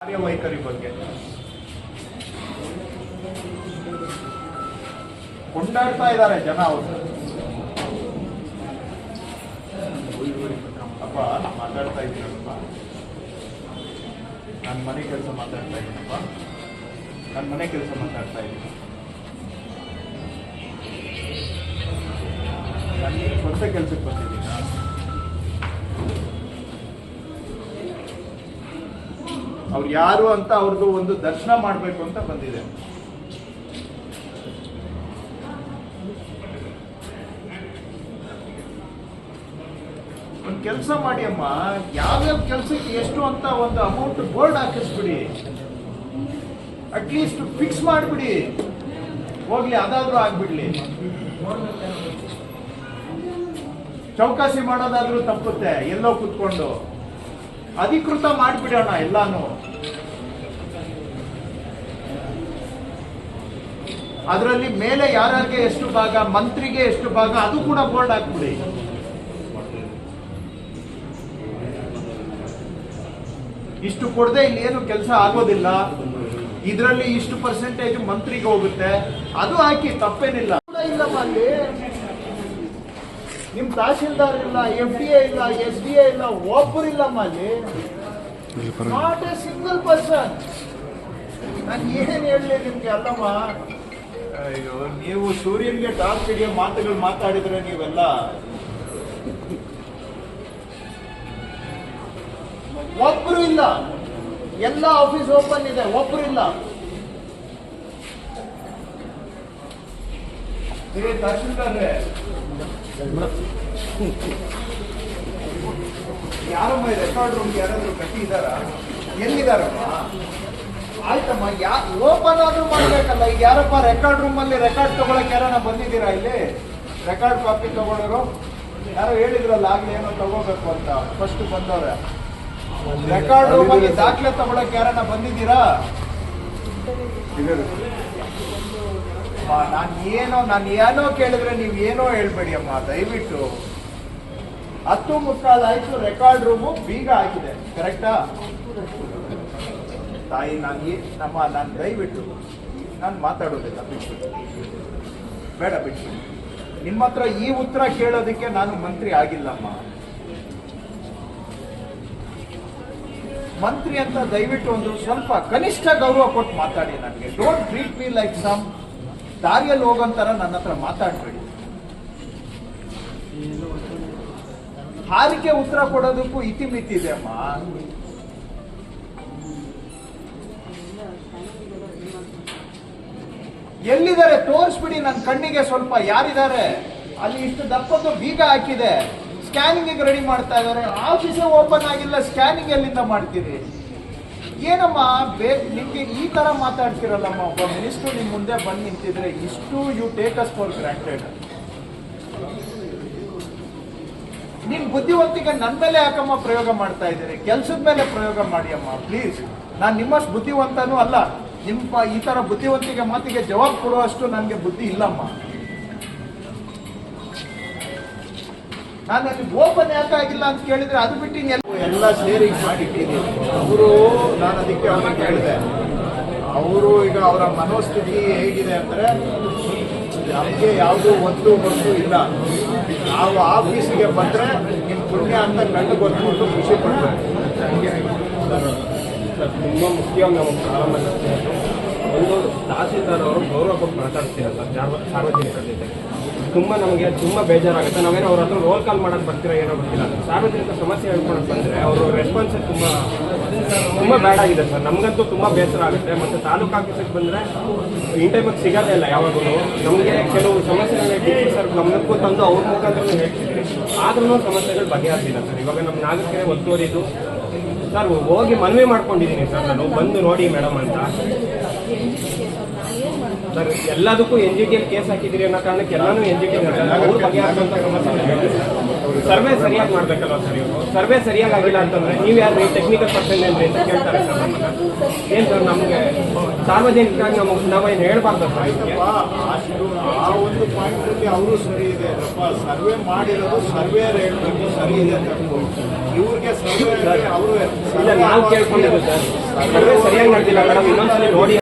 ಕಾರ್ಯವೈಖರಿ ಬಗ್ಗೆ ಕೊಂಡಾಡ್ತಾ ಇದ್ದಾರೆ ಜನ. ಅವರು ಅಪ್ಪ ಮಾತಾಡ್ತಾ ಇದ್ದೀನಪ್ಪ, ನನ್ನ ಮನೆ ಕೆಲಸ ಮಾತಾಡ್ತಾ ಇದ್ದೀನಪ್ಪ, ನನ್ನ ಮನೆ ಕೆಲಸ ಮಾತಾಡ್ತಾ ಇದ್ದೀನಿ. ನಾನು ಸ್ವಂತ ಕೆಲಸಕ್ಕೆ ಬಂದಿದ್ದೀನ. ಅವ್ರು ಯಾರು ಅಂತ ಅವ್ರದ್ದು ಒಂದು ದರ್ಶನ ಮಾಡಬೇಕು ಅಂತ ಬಂದಿದೆ. ಒಂದು ಕೆಲಸ ಮಾಡಿ ಅಮ್ಮ, ಯಾವ್ಯಾವ ಕೆಲಸಕ್ಕೆ ಎಷ್ಟು ಅಂತ ಒಂದು ಅಮೌಂಟ್ ಬೋರ್ಡ್ ಹಾಕಿಸ್ಬಿಡಿ, ಅಟ್ಲೀಸ್ಟ್ ಫಿಕ್ಸ್ ಮಾಡಿಬಿಡಿ. ಹೋಗ್ಲಿ, ಅದಾದ್ರೂ ಆಗ್ಬಿಡ್ಲಿ. ಚೌಕಾಸಿ ಮಾಡೋದಾದ್ರೂ ತಪ್ಪುತ್ತೆ, ಎಲ್ಲೋ ಕುತ್ಕೊಂಡು ಅಧಿಕೃತ ಮಾಡಿಬಿಡೋಣ ಎಲ್ಲಾನು. ಅದರಲ್ಲಿ ಮೇಲೆ ಯಾರಿಗೆ ಎಷ್ಟು ಭಾಗ, ಮಂತ್ರಿಗೆ ಎಷ್ಟು ಭಾಗ, ಅದು ಕೂಡ ಬೋರ್ಡ್ ಹಾಕ್ಬಿಡಿ. ಇಷ್ಟು ಕೊಡದೆ ಇಲ್ಲಿ ಏನು ಕೆಲಸ ಆಗೋದಿಲ್ಲ, ಇದರಲ್ಲಿ ಇಷ್ಟು ಪರ್ಸೆಂಟೇಜ್ ಮಂತ್ರಿಗೆ ಹೋಗುತ್ತೆ, ಅದು ಹಾಕಿ, ತಪ್ಪೇನಿಲ್ಲ. ಇಲ್ಲಮ್ಮ, ಅಲ್ಲಿ ನಿಮ್ ತಹಶೀಲ್ದಾರ್ ಇಲ್ಲ, FDA ಇಲ್ಲ, SDA ಇಲ್ಲ, ಒಬ್ಬರಿಲ್ಲಮ್ಮ ಅಲ್ಲಿ. Not A single person. ನಾನು ಏನ್ ಹೇಳಲಿ ನಿಮ್ಗೆ? ಅಲ್ಲಮ್ಮ, ಅಯ್ಯೋ, ನೀವು ಸೂರ್ಯನ್ಗೆ ಟಾಸ್ ಹಿಡಿಯೋ ಮಾತುಗಳು ಮಾತಾಡಿದ್ರೆ ನೀವೆಲ್ಲ ಒಬ್ರು ಇಲ್ಲ. ಎಲ್ಲ ಆಫೀಸ್ ಓಪನ್ ಇದೆ, ಒಬ್ರು ಇಲ್ಲ. ತಹಶೀಲ್ದಾರ್ರೆ, ಯಾರಮ್ಮ ರೆಕಾರ್ಡ್ ರೂಮ್ ಯಾರಾದ್ರೂ ಕಟ್ಟಿದಾರ? ಎಲ್ಲಿದಾರಮ್ಮ? ಆಯ್ತಮ್ಮ, ಓಪನ್ ಆದ್ರೂ ಮಾಡ್ಬೇಕಲ್ಲ. ಈಗ ಯಾರಪ್ಪ ರೆಕಾರ್ಡ್ ರೂಮ್ ಅಲ್ಲಿ ರೆಕಾರ್ಡ್ ತಗೊಳಕ್ ಯಾರನ್ನ ಬಂದಿದ್ದೀರಾ? ಇಲ್ಲಿ ರೆಕಾರ್ಡ್ ಕಾಪಿ ತಗೊಳ್ಳೋರು ಯಾರೋ ಹೇಳಿದ್ರಲ್ಲ ಆಗ್ಲಿ, ಏನೋ ತಗೋಬೇಕು ಅಂತ. ಫಸ್ಟ್ ಬಂದವ್ರೆ ರೆಕಾರ್ಡ್ ರೂಮ್ ಅಲ್ಲಿ ದಾಖಲೆ ತಗೊಳಕ್ ಯಾರನ್ನ ಬಂದಿದ್ದೀರಾ? ನಾನು ಏನೋ ಕೇಳಿದ್ರೆ ನೀವು ಏನೋ ಹೇಳ್ಬೇಡಿ ಅಮ್ಮ, ದಯವಿಟ್ಟು. 10:45 ಆಯ್ತು, ರೆಕಾರ್ಡ್ ರೂಮು ಬೀಗ ಹಾಕಿದೆ, ಕರೆಕ್ಟಾ ತಾಯಿ? ನಾನು ದಯವಿಟ್ಟು ನಾನು ಮಾತಾಡೋದಿಲ್ಲ, ಬಿಟ್ಬಿಟ್ಟು ಬೇಡ, ಬಿಟ್ಬಿಟ್ಟು. ನಿಮ್ಮ ಹತ್ರ ಈ ಉತ್ತರ ಕೇಳೋದಕ್ಕೆ ನಾನು ಮಂತ್ರಿ ಆಗಿಲ್ಲಮ್ಮ. ಮಂತ್ರಿ ಅಂತ ದಯವಿಟ್ಟು ಒಂದು ಸ್ವಲ್ಪ ಕನಿಷ್ಠ ಗೌರವ ಕೊಟ್ಟು ಮಾತಾಡಿ ನನಗೆ. Don't treat me like some ದಾರಿಯಲ್ಲಿ ಹೋಗೋಂತರ ನನ್ನ ಹತ್ರ ಮಾತಾಡ್ಬೇಡಿ. ಹಾರಿಕೆ ಉತ್ತರ ಕೊಡೋದಕ್ಕೂ ಇತಿಮಿತಿ ಇದೆ ಅಮ್ಮ. ಎಲ್ಲಿದ್ದಾರೆ ತೋರಿಸ್ಬಿಡಿ ನನ್ನ ಕಣ್ಣಿಗೆ ಸ್ವಲ್ಪ. ಯಾರಿದ್ದಾರೆ ಅಲ್ಲಿ? ಇಷ್ಟು ದಪ್ಪದ್ದು ಬೀಗ ಹಾಕಿದೆ, ಸ್ಕ್ಯಾನಿಂಗ್ ರೆಡಿ ಮಾಡ್ತಾ ಇದ್ದಾರೆ. ಆಫೀಸೇ ಓಪನ್ ಆಗಿಲ್ಲ, ಸ್ಕ್ಯಾನಿಂಗ್ ಎಲ್ಲಿಂದ ಮಾಡ್ತೀರಿ? ಏನಮ್ಮ ನಿಮ್ಗೆ ಈ ತರ ಮಾತಾಡ್ತಿರಲ್ಲಮ್ಮ? ಒಬ್ಬ ಮಿನಿಸ್ಟರ್ ನಿಮ್ ಮುಂದೆ ಬಂದು ನಿಂತಿದ್ರೆ ಇಷ್ಟು you take us for granted. ನಿಮ್ ಬುದ್ಧಿವಂತಿಕೆ ನನ್ನ ಮೇಲೆ ಯಾಕಮ್ಮ ಪ್ರಯೋಗ ಮಾಡ್ತಾ ಇದ್ದೀರಿ? ಕೆಲ್ಸದ ಮೇಲೆ ಪ್ರಯೋಗ ಮಾಡಿ ಅಮ್ಮ, ಪ್ಲೀಸ್. ನಾನು ನಿಮ್ಮಷ್ಟು ಬುದ್ಧಿವಂತನೂ ಅಲ್ಲ. ನಿಮ್ಮ ಈ ತರ ಬುದ್ಧಿವಂತಿಕೆ ಮಾತಿಗೆ ಜವಾಬ್ ಕೊಡುವಷ್ಟು ನನಗೆ ಬುದ್ಧಿ ಇಲ್ಲಮ್ಮ. ನಾನು ಅಲ್ಲಿ ಓಪನ್ ಯಾಕಾಗಿಲ್ಲ ಅಂತ ಕೇಳಿದ್ರೆ ಅದು ಬಿಟ್ಟು ಎಲ್ಲ ಸೇರಿ ಮಾಡಿಟ್ಟಿದ್ದೀನಿ. ನಾನು ಅದಕ್ಕೆ ಅವ್ರಿಗೆ ಹೇಳಿದೆ, ಅವರು ಈಗ ಅವರ ಮನೋಸ್ಥಿತಿ ಹೇಗಿದೆ ಅಂದರೆ, ನಮಗೆ ಯಾವುದೂ ಒಂದು ಇಲ್ಲ. ನಾವು ಆಫೀಸಿಗೆ ಬಂದರೆ ನಿಮ್ಮ ಪುಣ್ಯ ಅಂತ ಕಣ್ಣು ಗೊತ್ಕೊಂಡು ಖುಷಿ ಪಡ್ಬೇಕು. ಸರ್, ತುಂಬ ಮುಖ್ಯವಾಗಿ ನಮಗೆ ಪ್ರಾರಂಭ ಒಂದು ತಹಸೀಲ್ದಾರ್ ಅವರು ಗೌರವ ಕೊಟ್ಟು ಮಾತಾಡ್ತೀರ ಸರ್ ಸಾರ್ವಜನಿಕರ ಜೊತೆ. ನಮಗೆ ತುಂಬ ಬೇಜಾರಾಗುತ್ತೆ. ನಾವೇನೋ ಅವ್ರ ಹತ್ರ ರೋಲ್ ಕಾಲ್ ಮಾಡೋಕ್ಕೆ ಬರ್ತೀರಾ ಏನೋ ಗೊತ್ತಿಲ್ಲ. ಸಾರ್ವಜನಿಕ ಸಮಸ್ಯೆ ಹೇಳ್ಕೊಳಕ್ಕೆ ಬಂದರೆ ಅವರು ರೆಸ್ಪಾನ್ಸ್ ತುಂಬ ಬ್ಯಾಡ್ ಆಗಿದೆ ಸರ್. ನಮಗಂತೂ ತುಂಬ ಬೇಸರ ಆಗುತ್ತೆ. ಮತ್ತು ತಾಲೂಕು ಆಫೀಸಿಗೆ ಬಂದರೆ ಇನ್ ಟೈಮಿಗೆ ಸಿಗೋದೇ ಇಲ್ಲ. ಯಾವಾಗಲೂ ನಮಗೆ ಕೆಲವು ಸಮಸ್ಯೆಗಳನ್ನ ಡಿ ಸಿ ಸರ್ ಗಮನಕ್ಕೂ ತಂದು ಅವ್ರ ಮುಖಾಂತರ ಹೇಳ್ತಿದ್ವಿ, ಆದ್ರೂ ಸಮಸ್ಯೆಗಳು ಬಗೆಹರಿಸಿಲ್ಲ ಸರ್. ಇವಾಗ ನಮ್ಮ ನಾಗರಿಕರೇ ಒತ್ತುವರಿದು ಸರ್ ಹೋಗಿ ಮನವಿ ಮಾಡ್ಕೊಂಡಿದ್ದೀನಿ ಸರ್, ನಾನು ಬಂದು ನೋಡಿ ಮೇಡಮ್ ಅಂತ. ಸರ್ ಎಲ್ಲದಕ್ಕೂ NGT ಕೇಸ್ ಹಾಕಿದ್ದೀರಿ ಅನ್ನೋ ಕಾರಣಕ್ಕೆ ಎಲ್ಲಾನು NGT ಬಗೆಹರಿಸುವಂಥ ಸಮಸ್ಯೆ ಸರ್ವೆ ಸರಿಯಾಗಿ ಮಾಡ್ಬೇಕಲ್ವ ಸರ್ ಇವರು ಸರ್ವೆ ಸರಿಯಾಗಿ ಆಗಿಲ್ಲ ಅಂತಂದ್ರೆ ನೀವು ಯಾರು ಟೆಕ್ನಿಕಲ್ ಪರ್ಸನ್ ಏನ್ರಿ ಅಂತ ಕೇಳ್ತಾರೆ ಸರ್ ನಮ್ಮನ್ನ ಏನ್ ಸರ್ ನಮಗೆ ಸಾರ್ವಜನಿಕರಾಗಿ ನಾವೇನು ಹೇಳ್ಬಾರ್ದು ಸರ್ ಇದಕ್ಕೆ ಆ ಒಂದು ಪಾಯಿಂಟ್ ಅಲ್ಲಿ ಅವರು ಸರಿ ಇದೆ ಸರ್ವೆ ಮಾಡಿರೋದು ಸರ್ವೆ ಹೇಳ್ಬೇಕು ಸರಿ ಇದೆ ಅಂತ ಇವ್ರಿಗೆ ಸರ್ವೆ ಅವರು ಇಲ್ಲ ನಾವು ಕೇಳ್ಕೊಂಡಿದ್ದು ಸರ್ ಸರ್ವೆ ಸರಿಯಾಗಿ ನಡೆದಿಲ್ಲ ಮೇಡಮ್ ಇನ್ನೊಂದ್ಸಲಿ ನೋಡಿ